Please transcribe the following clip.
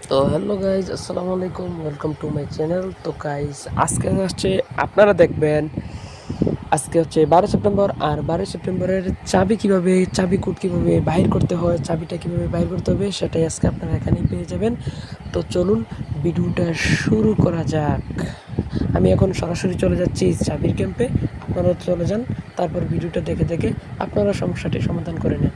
তো hello guys, আসসালামু আলাইকুম, ওয়েলকাম টু মাই চ্যানেল। তো গাইজ আজকে হচ্ছে আপনারা দেখবেন, আজকে হচ্ছে 12 সেপ্টেম্বর। আর 12 সেপ্টেম্বরের চাবি কোড কীভাবে বাহির করতে হয়, চাবিটা কীভাবে বাহির করতে হবে, সেটাই আজকে আপনারা এখানেই পেয়ে যাবেন। তো চলুন ভিডিওটা শুরু করা যাক। আমি এখন সরাসরি চলে যাচ্ছি চাবির ক্যাম্পে। আপনারা চলে যান, তারপর ভিডিওটা দেখে দেখে আপনারা সমস্যাটি সমাধান করে নেন।